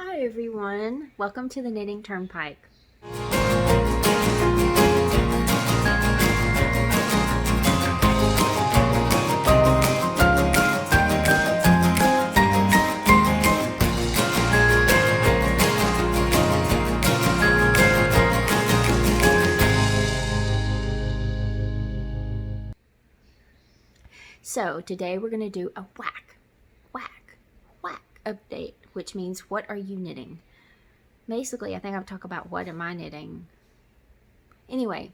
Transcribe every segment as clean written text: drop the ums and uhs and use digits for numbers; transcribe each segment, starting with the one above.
Hi everyone, welcome to the Knitting Turnpike. So today we're going to do a whack update, which means what are you knitting? Basically, I think I'll talk about what am I knitting. Anyway,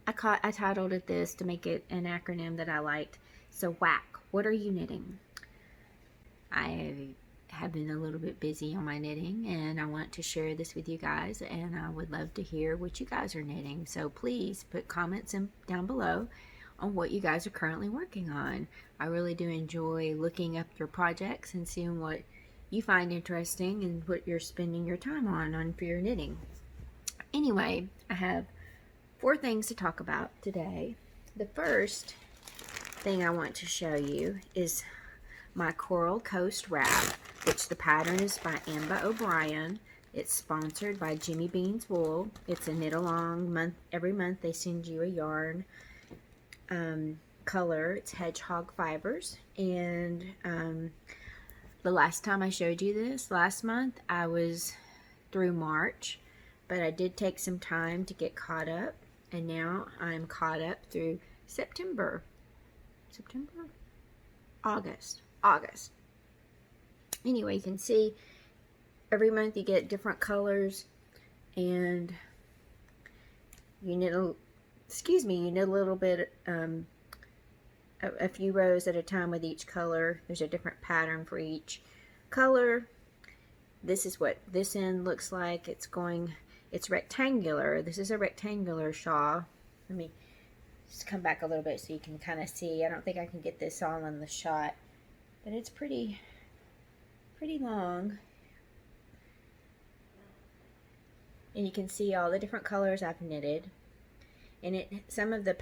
I titled it this to make it an acronym that I liked. So whack, what are you knitting? I have been a little bit busy on my knitting and I want to share this with you guys, and I would love to hear what you guys are knitting. So please put comments down below on what you guys are currently working on. I really do enjoy looking up your projects and seeing what you find interesting and what you're spending your time on for your knitting. Anyway, I have 4 things to talk about today. The first thing I want to show you is my Coral Coast wrap, which the pattern is by Ambah O'Brien. It's sponsored by Jimmy Bean's Wool. It's a knit along month. Every month they send you a yarn color. It's hedgehog fibers, and the last time I showed you this last month I was through March, but I did take some time to get caught up, and now I'm caught up through August. Anyway, you can see every month you get different colors, and you knit a little bit, a few rows at a time with each color. There's a different pattern for each color. This is what this end looks like. It's rectangular. This is a rectangular shawl. Let me just come back a little bit so you can kind of see. I don't think I can get this all in the shot, but it's pretty long. And you can see all the different colors I've knitted. And some of the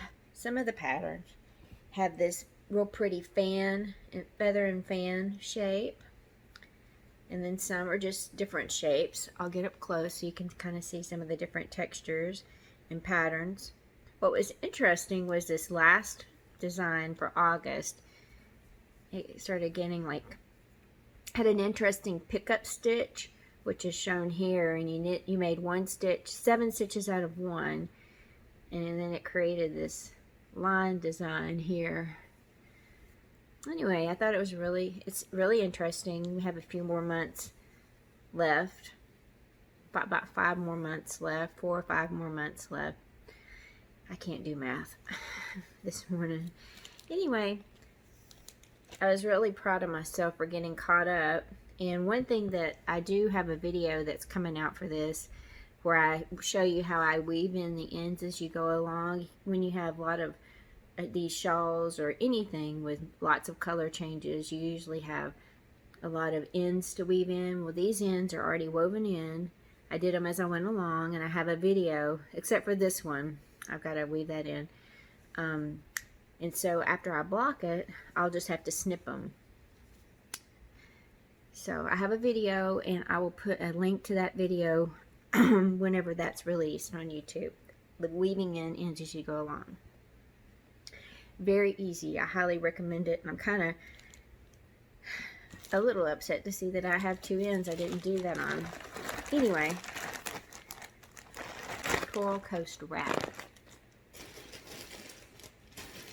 patterns have this real pretty feather and fan shape, and then some are just different shapes. I'll get up close so you can kind of see some of the different textures and patterns. What was interesting was this last design for August. It started getting had an interesting pickup stitch, which is shown here, and you made 7 stitches out of 1, and then it created this line design here. Anyway, I thought it's really interesting. We have a few more months left, about 5 more months left, 4 or 5 more months left. I can't do math this morning. Anyway, I was really proud of myself for getting caught up. And one thing that I do have a video that's coming out for this, where I show you how I weave in the ends as you go along. When you have a lot of these shawls or anything with lots of color changes, you usually have a lot of ends to weave in. Well, these ends are already woven in. I did them as I went along, and I have a video, except for this one. I've got to weave that in. And so after I block it, I'll just have to snip them. So I have a video, and I will put a link to that video whenever that's released on YouTube. The weaving in ends as you go along. Very easy. I highly recommend it. And I'm kind of a little upset to see that I have 2 ends I didn't do that on. Anyway, Coral Coast wrap.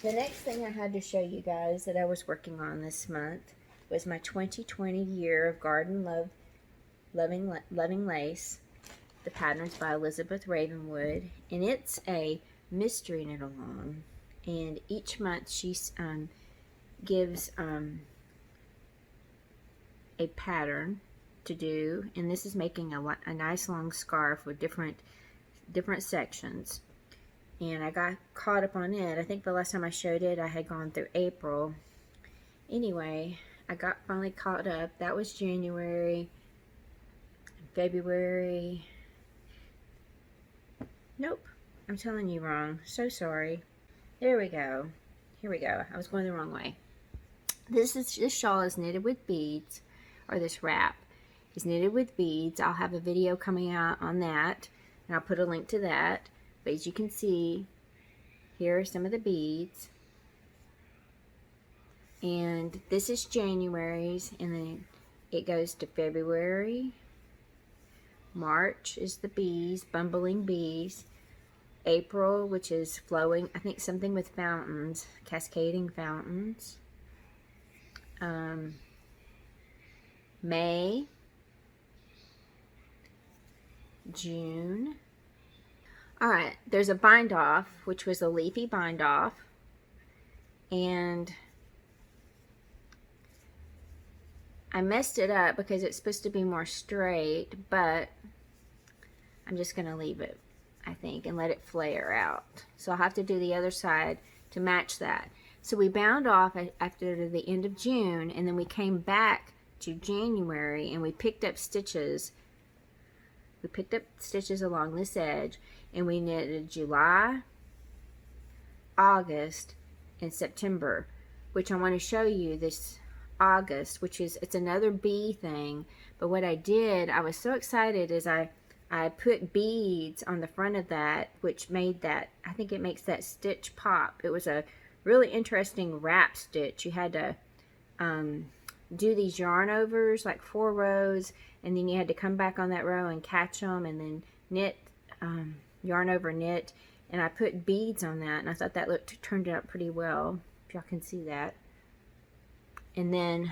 The next thing I had to show you guys that I was working on this month was my 2020 Year of Garden Loving Lace. The pattern's by Elizabeth Ravenwood, and it's a mystery knit along. And each month she gives a pattern to do, and this is making a nice long scarf with different sections. And I got caught up on it. I think the last time I showed it I had gone through April. Anyway, I got finally caught up. That was January, February. Nope, I'm telling you wrong. So sorry. There we go. Here we go. I was going the wrong way. This shawl is knitted with beads, or this wrap, is knitted with beads. I'll have a video coming out on that, and I'll put a link to that. But as you can see, here are some of the beads. And this is January's, and then it goes to February. March is the bees, bumbling bees. April, which is flowing, I think something with fountains, cascading fountains. May, June. Alright, there's a bind off, which was a leafy bind off. And I messed it up because it's supposed to be more straight, but I'm just going to leave it, I think, and let it flare out. So I'll have to do the other side to match that. So we bound off after the end of June, and then we came back to January, and we picked up stitches. We picked up stitches along this edge, and we knitted July, August, and September, which I want to show you this August, which is, it's another bee thing. But what I did, I was so excited, is I put beads on the front of that, which made that, I think it makes that stitch pop. It was a really interesting wrap stitch. You had to do these yarn overs, like 4 rows, and then you had to come back on that row and catch them, and then knit, yarn over knit. And I put beads on that, and I thought that turned out pretty well, if y'all can see that. And then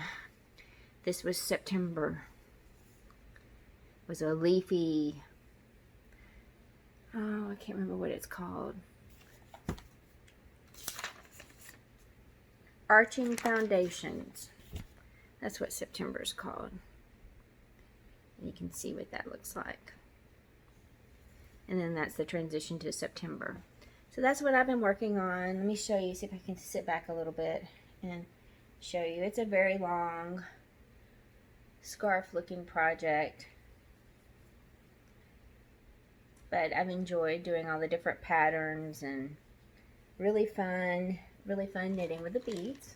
this was September. It was a leafy, oh, I can't remember what it's called. Arching Foundations. That's what September is called. And you can see what that looks like. And then that's the transition to September. So that's what I've been working on. Let me show you, see if I can sit back a little bit and show you. It's a very long scarf looking project, but I've enjoyed doing all the different patterns, and really fun knitting with the beads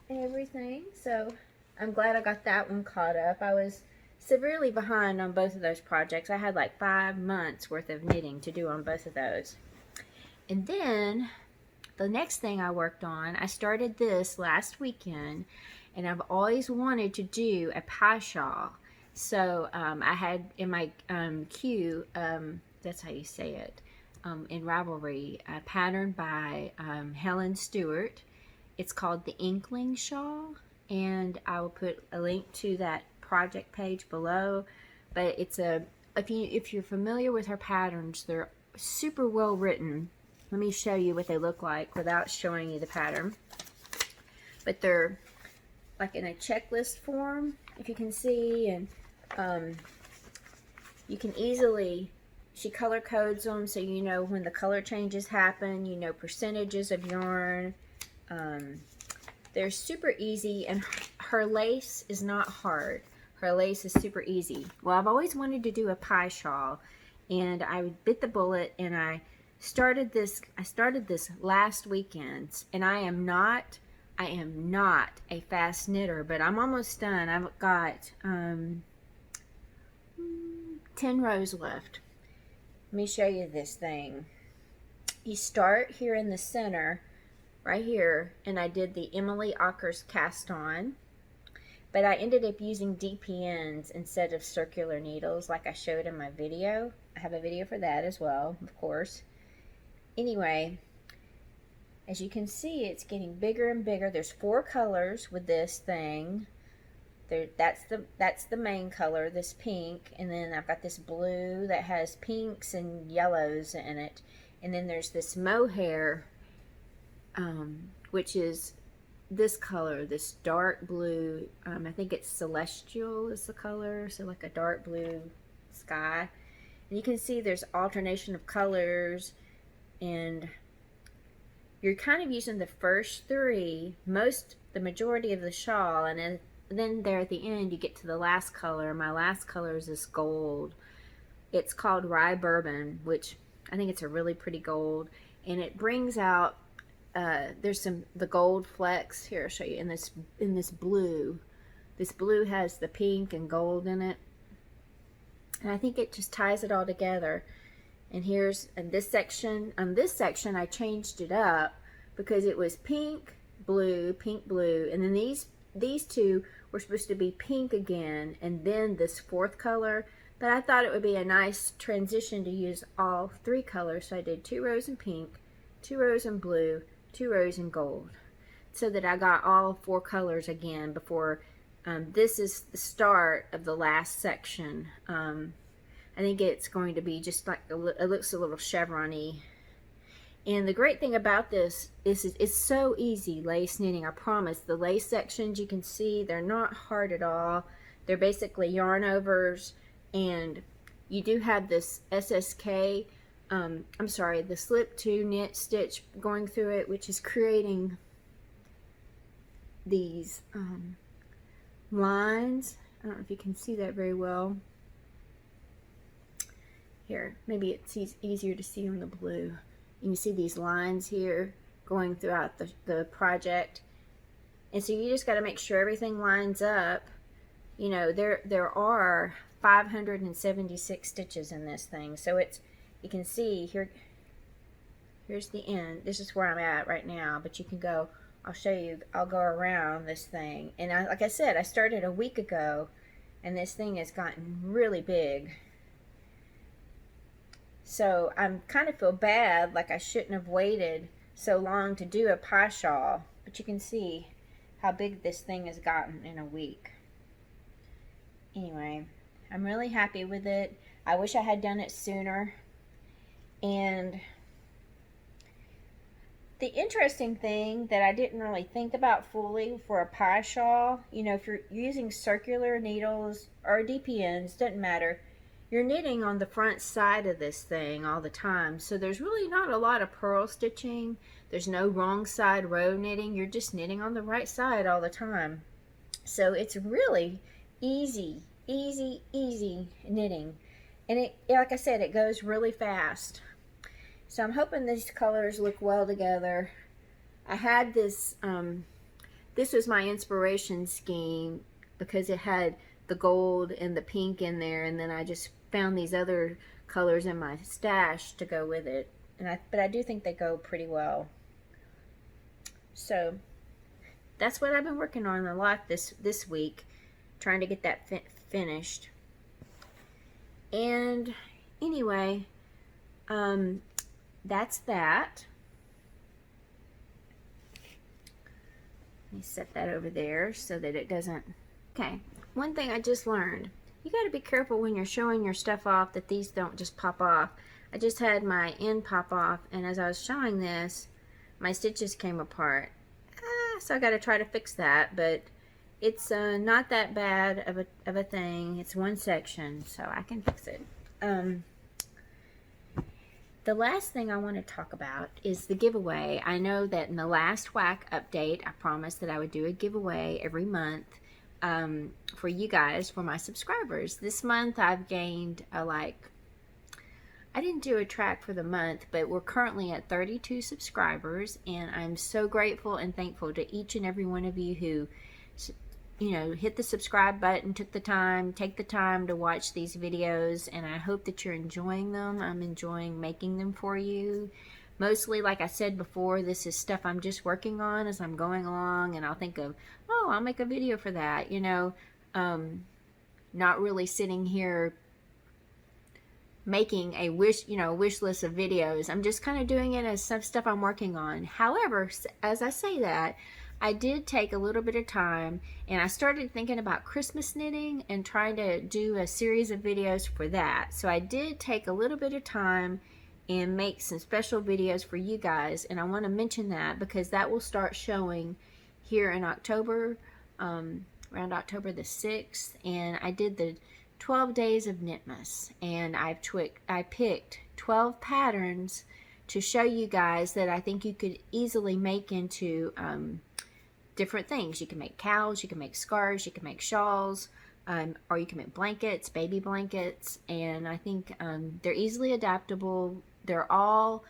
and everything. So I'm glad I got that one caught up. I was severely behind on both of those projects. I had like 5 months worth of knitting to do on both of those. And then the next thing I worked on, I started this last weekend, and I've always wanted to do a pie shawl. So I had in my queue, that's how you say it, in Ravelry, a pattern by Helen Stewart. It's called the Inkling shawl, and I will put a link to that project page below. But it's if you're familiar with her patterns, they're super well written. Let me show you what they look like without showing you the pattern. But they're like in a checklist form, if you can see, and you can easily, she color codes them so you know when the color changes happen, you know percentages of yarn. They're super easy, and her lace is not hard. Her lace is super easy. Well, I've always wanted to do a pie shawl, and I bit the bullet, and I started this last weekend, and I am not a fast knitter, but I'm almost done. I've got 10 rows left. Let me show you this thing. You start here in the center, right here, and I did the Emily Ocker's cast on, but I ended up using DPNs instead of circular needles like I showed in my video. I have a video for that as well, of course. Anyway, as you can see, it's getting bigger and bigger. There's 4 colors with this thing. That's the main color, this pink, and then I've got this blue that has pinks and yellows in it, and then there's this mohair, which is this color, this dark blue. I think it's Celestial is the color, so like a dark blue sky. And you can see there's alternation of colors, and you're kind of using the first 3, the majority of the shawl, and then there at the end you get to the last color. My last color is this gold. It's called Rye Bourbon, which I think it's a really pretty gold, and it brings out there's the gold flecks here. I'll show you in this blue. This blue has the pink and gold in it. And I think it just ties it all together. And here's in this section, I changed it up because it was pink, blue, and then these two were supposed to be pink again, and then this fourth color. But I thought it would be a nice transition to use all three colors, so I did 2 rows in pink, 2 rows in blue, 2 rows in gold, so that I got all 4 colors again before. This is the start of the last section. I think it's going to be just like, it looks a little chevron-y. And the great thing about this is it's so easy lace knitting, I promise. The lace sections, you can see, they're not hard at all. They're basically yarn overs, and you do have this SSK, the slip to knit stitch going through it, which is creating these lines. I don't know if you can see that very well. Here, maybe it's easier to see on the blue. And you see these lines here going throughout the project. And so you just got to make sure everything lines up. You know, there are 576 stitches in this thing. So it's, you can see here, here's the end. This is where I'm at right now, but you can go, I'll show you, I'll go around this thing. And like I said, I started a week ago, and this thing has gotten really big. So I kind of feel bad, like I shouldn't have waited so long to do a pie shawl. But you can see how big this thing has gotten in a week. Anyway, I'm really happy with it. I wish I had done it sooner. And the interesting thing that I didn't really think about fully for a pie shawl, you know, if you're using circular needles or DPNs, doesn't matter. You're knitting on the front side of this thing all the time, so there's really not a lot of purl stitching. There's no wrong side row knitting. You're just knitting on the right side all the time. So it's really easy knitting. And it, like I said, it goes really fast. So I'm hoping these colors look well together. I had this, this was my inspiration scheme because it had the gold and the pink in there, and then I just found these other colors in my stash to go with it. But I do think they go pretty well. So that's what I've been working on a lot this week, trying to get that finished. And anyway, that's that. Let me set that over there so that it doesn't. Okay, one thing I just learned. You got to be careful when you're showing your stuff off that these don't just pop off. I just had my end pop off, and as I was showing this, my stitches came apart. So I got to try to fix that, but it's not that bad of a thing. It's one section, so I can fix it. The last thing I want to talk about is the giveaway. I know that in the last WAYK update, I promised that I would do a giveaway every month for you guys, for my subscribers. This month I've gained I didn't do a track for the month, but we're currently at 32 subscribers, and I'm so grateful and thankful to each and every one of you who, you know, hit the subscribe button, take the time to watch these videos, and I hope that you're enjoying them. I'm enjoying making them for you. Mostly, like I said before, this is stuff I'm just working on as I'm going along, and I'll think of, oh, I'll make a video for that, you know. Not really sitting here making a wish list of videos. I'm just kind of doing it as some stuff I'm working on. However, as I say that, I did take a little bit of time, and I started thinking about Christmas knitting and trying to do a series of videos for that. So I did take a little bit of time and make some special videos for you guys, and I want to mention that because that will start showing here in October, around October the 6th, and I did the 12 days of Knitmas, and I picked 12 patterns to show you guys that I think you could easily make into different things. You can make cows, you can make scarves, you can make shawls, or you can make blankets, baby blankets, and I think they're easily adaptable. They're all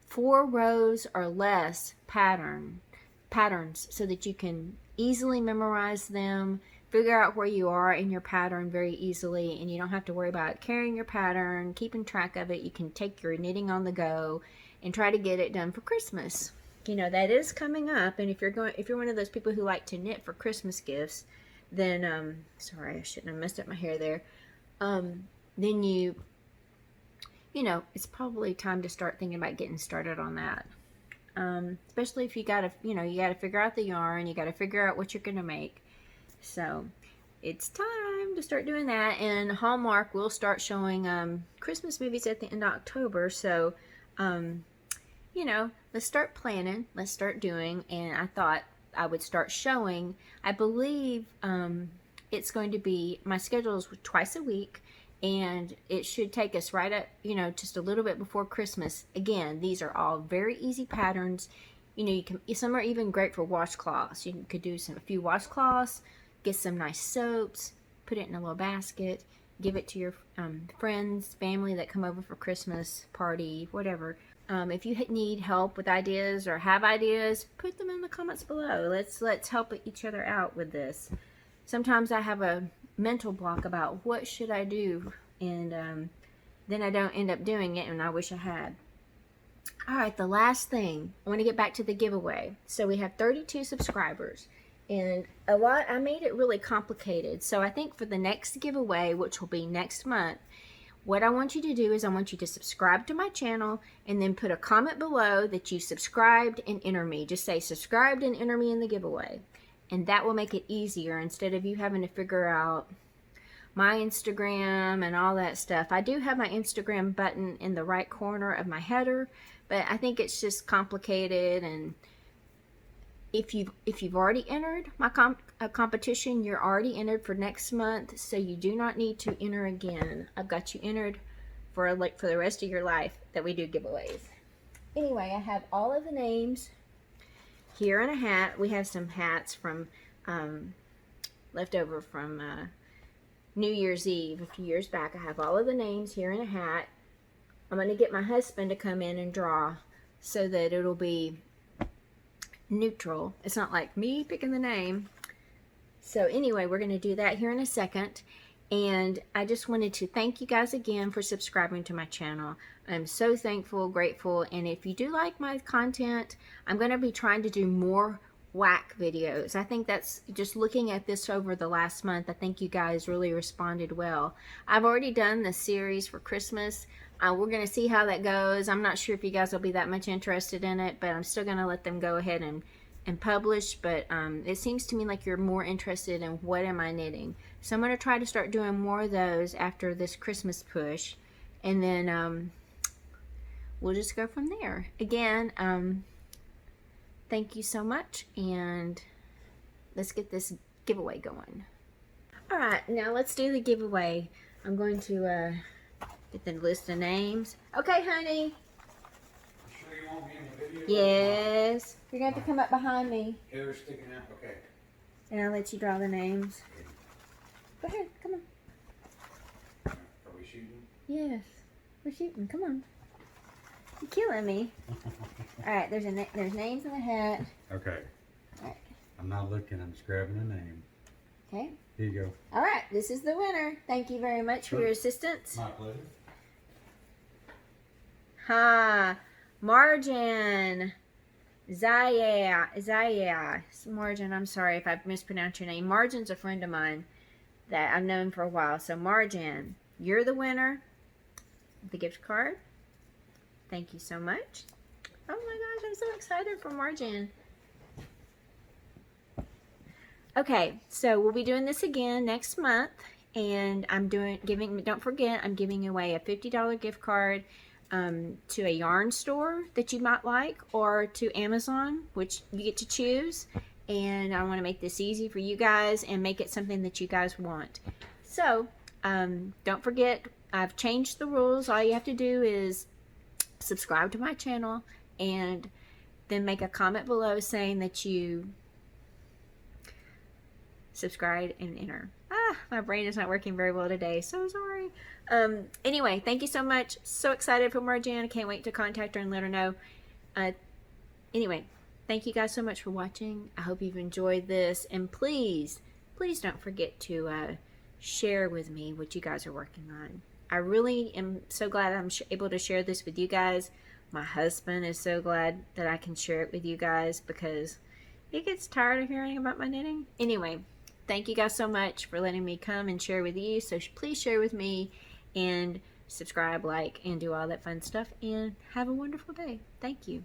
4 rows or less patterns so that you can easily memorize them. figure out where you are in your pattern very easily, and you don't have to worry about carrying your pattern, keeping track of it. You can take your knitting on the go and try to get it done for Christmas. You know, that is coming up, and if you're one of those people who like to knit for Christmas gifts, then sorry, I shouldn't have messed up my hair there. Then you know, it's probably time to start thinking about getting started on that. Especially if you gotta figure out the yarn, you gotta figure out what you're gonna make. So it's time to start doing that. And Hallmark will start showing Christmas movies at the end of October. So you know, let's start planning, let's start doing. And I thought I would start showing. I believe it's going to be, my schedule is twice a week, and it should take us right up, you know, just a little bit before Christmas. Again, these are all very easy patterns. You know, some are even great for washcloths. You could do a few washcloths, get some nice soaps, put it in a little basket, give it to your friends, family that come over for Christmas party, whatever. If you need help with ideas or have ideas, put them in the comments below. Let's help each other out with this. Sometimes I have a mental block about what should I do, and then I don't end up doing it, and I wish I had. All right, the last thing, I want to get back to the giveaway. So we have 32 subscribers, and I made it really complicated. So I think for the next giveaway, which will be next month, what I want you to do is I want you to subscribe to my channel and then put a comment below that you subscribed and enter me. Just say subscribed and enter me in the giveaway. And that will make it easier instead of you having to figure out my Instagram and all that stuff. I do have my Instagram button in the right corner of my header, but I think it's just complicated. And if you've already entered my competition, you're already entered for next month, so you do not need to enter again. I've got you entered for the rest of your life that we do giveaways. Anyway, I have all of the names here in a hat. We have some hats from leftover from New Year's Eve a few years back. I have all of the names here in a hat. I'm going to get my husband to come in and draw so that it'll be neutral. It's not like me picking the name. So anyway, we're going to do that here in a second. And I just wanted to thank you guys again for subscribing to my channel. I'm so thankful, grateful. And if you do like my content, I'm going to be trying to do more WAYK videos. I think that's, just looking at this over the last month, I think you guys really responded well. I've already done the series for Christmas. We're going to see how that goes. I'm not sure if you guys will be that much interested in it, but I'm still going to let them go ahead and publish. But it seems to me like you're more interested in what am I knitting. So I'm going to try to start doing more of those after this Christmas push. And then we'll just go from there. Again, thank you so much, and let's get this giveaway going. Alright, now let's do the giveaway. I'm going to get the list of names. Okay, honey. You sure you want me in the video? Yes. You're going to have to come up behind me. Hair sticking out? Okay. And I'll let you draw the names. Go ahead, come on. Are we shooting? Yes, we're shooting. Come on. You're killing me. Alright, there's names in the hat. Okay. Alright. I'm not looking, I'm just grabbing a name. Okay. Here you go. Alright, this is the winner. Thank you very much for your assistance. My pleasure. Ha! Margin! Zaya. Margin, I'm sorry if I've mispronounced your name. Margin's a friend of mine that I've known for a while. So Margin, you're the winner of the gift card. Thank you so much. Oh my gosh, I'm so excited for Margin. Okay, so we'll be doing this again next month, and don't forget, I'm giving away a $50 gift card to a yarn store that you might like, or to Amazon, which you get to choose. And I want to make this easy for you guys and make it something that you guys want. So don't forget, I've changed the rules. All you have to do is subscribe to my channel and then make a comment below saying that you subscribe and enter. My brain is not working very well today, so sorry. Anyway, thank you so much. So excited for Marjan. I can't wait to contact her and let her know. Anyway, thank you guys so much for watching. I hope you've enjoyed this, and please please don't forget to share with me what you guys are working on. I really am so glad I'm able to share this with you guys. My husband is so glad that I can share it with you guys because he gets tired of hearing about my knitting. Anyway, thank you guys so much for letting me come and share with you. So please share with me and subscribe, like, and do all that fun stuff. And have a wonderful day. Thank you.